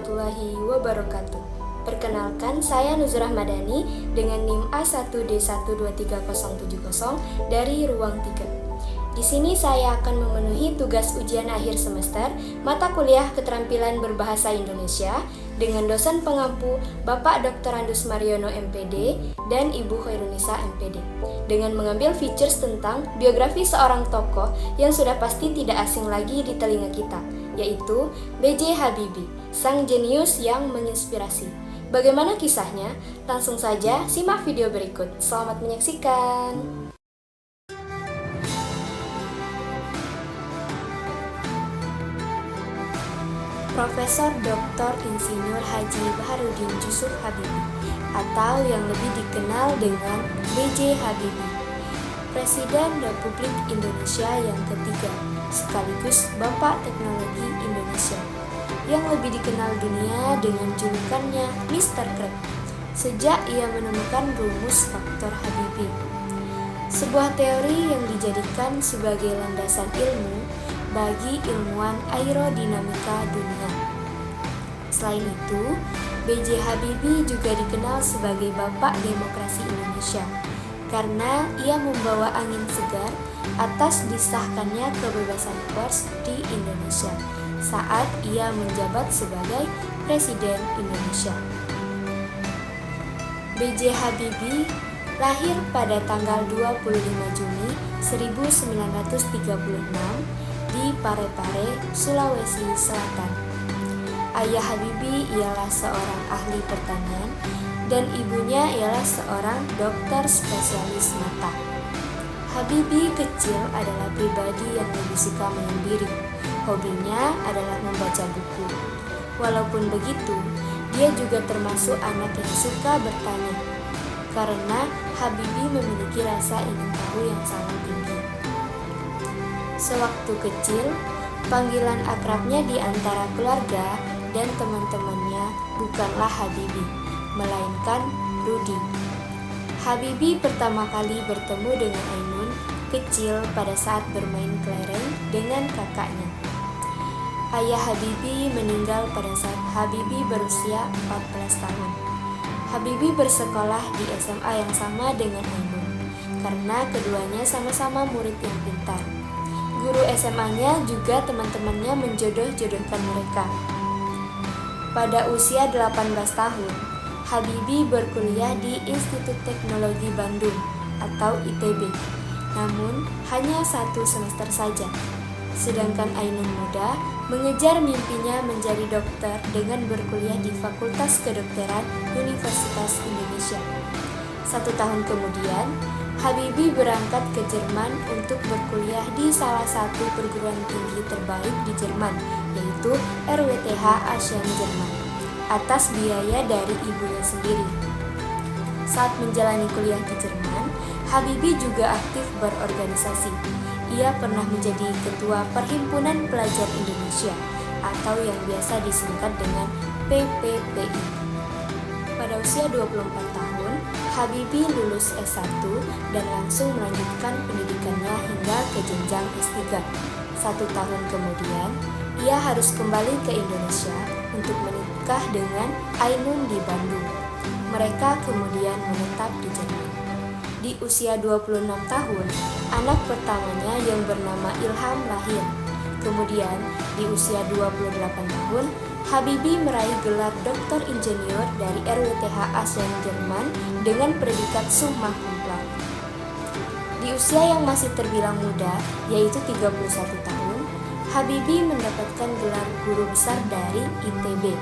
warahmatullahi wabarakatuh. Perkenalkan, saya Nuzurah Madani dengan NIM A1D1230070 dari Ruang 3. Di sini saya akan memenuhi tugas ujian akhir semester mata kuliah Keterampilan Berbahasa Indonesia dengan dosen pengampu Bapak Dr. Andus Mariono MPD dan Ibu Khairunisa MPD dengan mengambil features tentang biografi seorang tokoh yang sudah pasti tidak asing lagi di telinga kita, yaitu B.J. Habibie, sang jenius yang menginspirasi. Bagaimana kisahnya? Langsung saja simak video berikut. Selamat menyaksikan. Profesor Dr. Insinyur Haji Baharudin Jusuf Habibie atau yang lebih dikenal dengan B.J. Habibie, Presiden Republik Indonesia yang ketiga, sekaligus Bapak Teknologi Indonesia, yang lebih dikenal dunia dengan julukannya Mr. Krab, sejak ia menemukan rumus faktor Habibie, sebuah teori yang dijadikan sebagai landasan ilmu bagi ilmuwan aerodinamika dunia. Selain itu, B.J. Habibie juga dikenal sebagai Bapak Demokrasi Indonesia karena ia membawa angin segar atas disahkannya kebebasan pers di Indonesia saat ia menjabat sebagai Presiden Indonesia. B.J. Habibie lahir pada tanggal 25 Juni 1936 di Parepare, Sulawesi Selatan. Ayah Habibie ialah seorang ahli pertanian dan ibunya ialah seorang dokter spesialis mata. Habibie kecil adalah pribadi yang lebih suka menyendiri. Hobinya adalah membaca buku. Walaupun begitu, dia juga termasuk anak yang suka bertanya, karena Habibie memiliki rasa ingin tahu yang sangat tinggi. Sewaktu kecil, panggilan akrabnya di antara keluarga dan teman-temannya bukanlah Habibie, melainkan Rudi. Habibie pertama kali bertemu dengan Ainun kecil pada saat bermain kelereng dengan kakaknya. Ayah Habibie meninggal pada saat Habibie berusia 14 tahun. Habibie bersekolah di SMA yang sama dengan Ainun, karena keduanya sama-sama murid yang pintar. Guru SMA-nya juga teman-temannya menjodoh-jodohkan mereka. Pada usia 18 tahun, Habibie berkuliah di Institut Teknologi Bandung atau ITB, namun hanya 1 semester saja. Sedangkan Ainun muda mengejar mimpinya menjadi dokter dengan berkuliah di Fakultas Kedokteran Universitas Indonesia. 1 tahun kemudian, Habibie berangkat ke Jerman untuk berkuliah di salah satu perguruan tinggi terbaik di Jerman, yaitu RWTH Aachen Jerman, atas biaya dari ibunya sendiri. Saat menjalani kuliah di Jerman, Habibie juga aktif berorganisasi. Ia pernah menjadi ketua Perhimpunan Pelajar Indonesia, atau yang biasa disingkat dengan PPPI. Pada usia 24 tahun, Habibie lulus S1 dan langsung melanjutkan pendidikannya hingga ke jenjang S3. 1 tahun kemudian, ia harus kembali ke Indonesia untuk menikah dengan Ainun di Bandung. Mereka kemudian menetap di Jerman. Di usia 26 tahun, anak pertamanya yang bernama Ilham lahir. Kemudian, di usia 28 tahun, Habibie meraih gelar Doktor Insinyur dari RWTH Aachen Jerman dengan predikat Summa Cum Laude. Di usia yang masih terbilang muda, yaitu 31 tahun, Habibie mendapatkan gelar guru besar dari ITB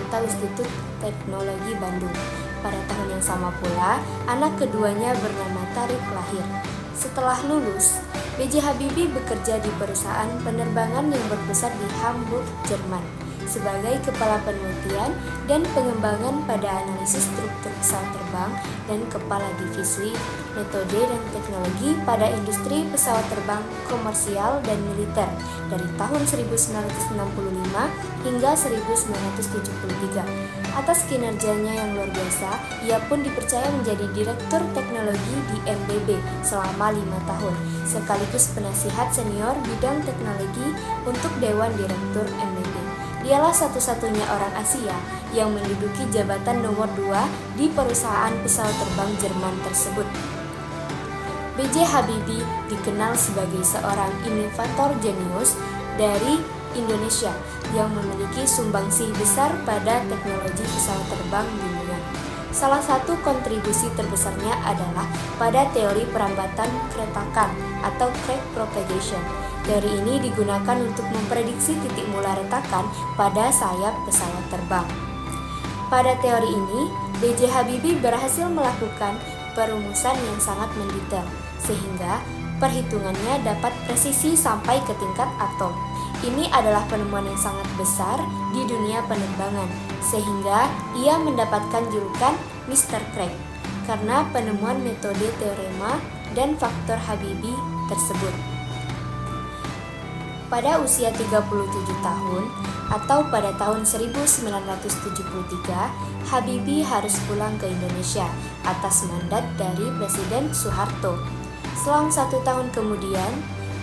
atau Institut Teknologi Bandung. Pada tahun yang sama pula, anak keduanya bernama Tariq lahir. Setelah lulus, B.J. Habibie bekerja di perusahaan penerbangan yang berpusat di Hamburg, Jerman, sebagai kepala penelitian dan pengembangan pada analisis struktur pesawat terbang dan kepala divisi metode dan teknologi pada industri pesawat terbang komersial dan militer dari tahun 1965 hingga 1973. Atas kinerjanya yang luar biasa, ia pun dipercaya menjadi Direktur Teknologi di MBB selama 5 tahun, sekaligus penasihat senior bidang teknologi untuk Dewan Direktur MBB. Dialah satu-satunya orang Asia yang menduduki jabatan nomor 2 di perusahaan pesawat terbang Jerman tersebut. B.J. Habibie dikenal sebagai seorang inovator jenius dari Indonesia yang memiliki sumbangsih besar pada teknologi pesawat terbang dunia. Salah satu kontribusi terbesarnya adalah pada teori perambatan keretakan atau crack propagation. Teori ini digunakan untuk memprediksi titik mula retakan pada sayap pesawat terbang. Pada teori ini, B.J. Habibie berhasil melakukan perumusan yang sangat mendetail, sehingga perhitungannya dapat presisi sampai ke tingkat atom. Ini adalah penemuan yang sangat besar di dunia penerbangan, sehingga ia mendapatkan julukan Mr. Crack karena penemuan metode teorema dan faktor Habibie tersebut. Pada usia 37 tahun atau pada tahun 1973, Habibie harus pulang ke Indonesia atas mandat dari Presiden Soeharto. Selang 1 tahun kemudian,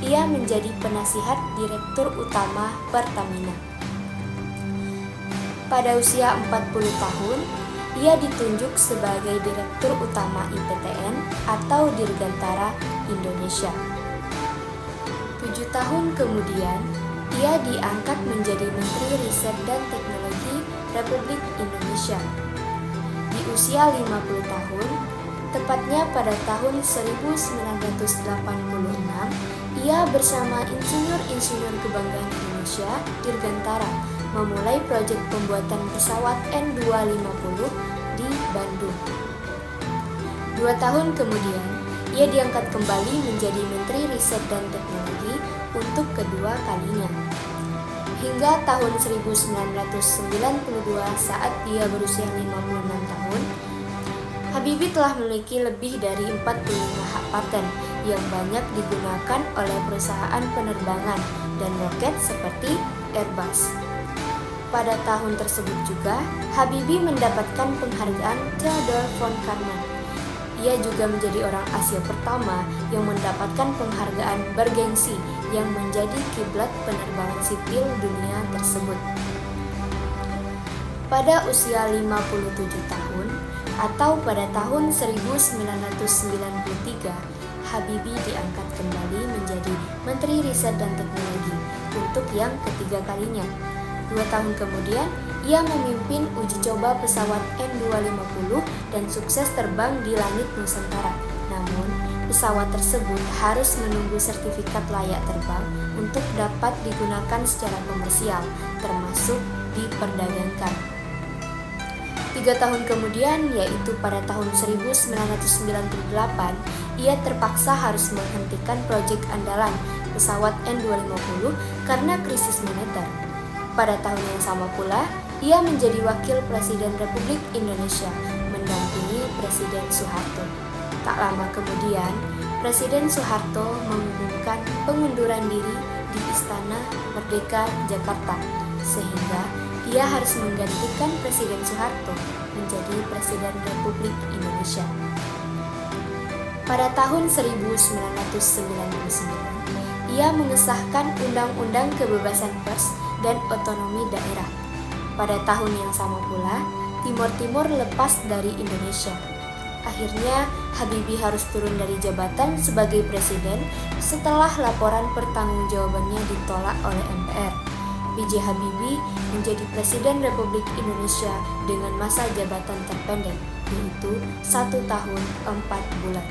ia menjadi penasihat Direktur Utama Pertamina. Pada usia 40 tahun, ia ditunjuk sebagai Direktur Utama IPTN atau Dirgantara Indonesia. 7 tahun kemudian, ia diangkat menjadi Menteri Riset dan Teknologi Republik Indonesia. Di usia 50 tahun, tepatnya pada tahun 1986, ia bersama insinyur-insinyur kebanggaan Indonesia, Dirgantara, memulai proyek pembuatan pesawat N250 di Bandung. 2 tahun kemudian, ia diangkat kembali menjadi Menteri Riset dan Teknologi untuk kedua kalinya. Hingga tahun 1992 saat dia berusia 56 tahun, Habibie telah memiliki lebih dari 45 hak paten yang banyak digunakan oleh perusahaan penerbangan dan roket seperti Airbus. Pada tahun tersebut juga, Habibie mendapatkan penghargaan Theodor von Karman. Ia juga menjadi orang Asia pertama yang mendapatkan penghargaan bergengsi yang menjadi kiblat penerbangan sipil dunia tersebut. Pada usia 57 tahun atau pada tahun 1993, Habibie diangkat kembali menjadi Menteri Riset dan Teknologi untuk yang ketiga kalinya. 2 tahun kemudian, ia memimpin uji coba pesawat N250 dan sukses terbang di langit Nusantara. Namun, pesawat tersebut harus menunggu sertifikat layak terbang untuk dapat digunakan secara komersial, termasuk diperdagangkan. 3 tahun kemudian, yaitu pada tahun 1998, ia terpaksa harus menghentikan proyek andalan pesawat N250 karena krisis moneter. Pada tahun yang sama pula, ia menjadi Wakil Presiden Republik Indonesia, mendampingi Presiden Soeharto. Tak lama kemudian, Presiden Soeharto mengumumkan pengunduran diri di Istana Merdeka, Jakarta, sehingga ia harus menggantikan Presiden Soeharto menjadi Presiden Republik Indonesia. Pada tahun 1999, ia mengesahkan Undang-Undang Kebebasan Pers dan Otonomi Daerah. Pada tahun yang sama pula, Timor Timur lepas dari Indonesia. Akhirnya, Habibie harus turun dari jabatan sebagai presiden setelah laporan pertanggungjawabannya ditolak oleh MPR. B.J. Habibie menjadi Presiden Republik Indonesia dengan masa jabatan terpendek, yaitu 1 tahun 4 bulan.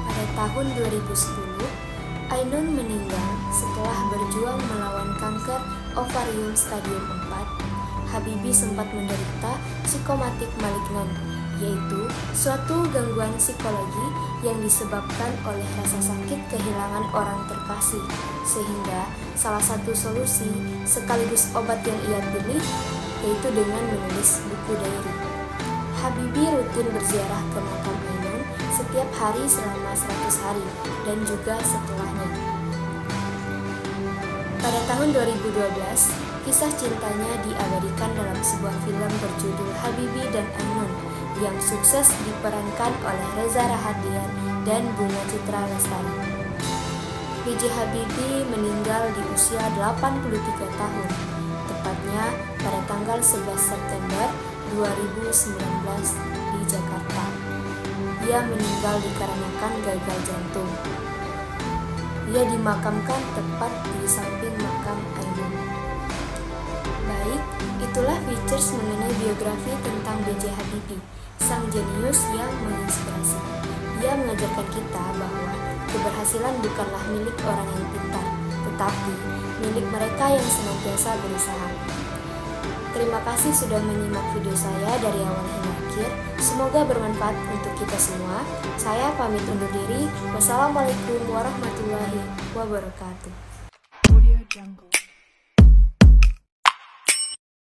Pada tahun 2010, Ainun meninggal setelah berjuang melawan kanker ovarium stadium 4. Habibie sempat menderita psikomatik malignan, yaitu suatu gangguan psikologi yang disebabkan oleh rasa sakit kehilangan orang terkasih, sehingga salah satu solusi sekaligus obat yang ia pilih yaitu dengan menulis buku diary. Habibie rutin berziarah ke makam Ainun setiap hari selama 100 hari dan juga setelahnya. Pada tahun 2012, kisah cintanya diabadikan dalam sebuah film berjudul Habibie dan Ainun yang sukses diperankan oleh Reza Rahardian dan Bunga Citra Lestari. B.J. Habibie meninggal di usia 83 tahun, tepatnya pada tanggal 11 September 2019 di Jakarta. Ia meninggal dikarenakan gagal jantung. Ia dimakamkan tepat di samping makam Ainun. Baik, itulah features mengenai biografi tentang B.J. Habibie, sang jenius yang menginspirasi. Ia mengajarkan kita bahwa keberhasilan bukanlah milik orang yang pintar, tetapi milik mereka yang senantiasa berusaha. Terima kasih sudah menyimak video saya dari awal hingga akhir. Semoga bermanfaat untuk kita semua. Saya pamit undur diri. Wassalamualaikum warahmatullahi wabarakatuh.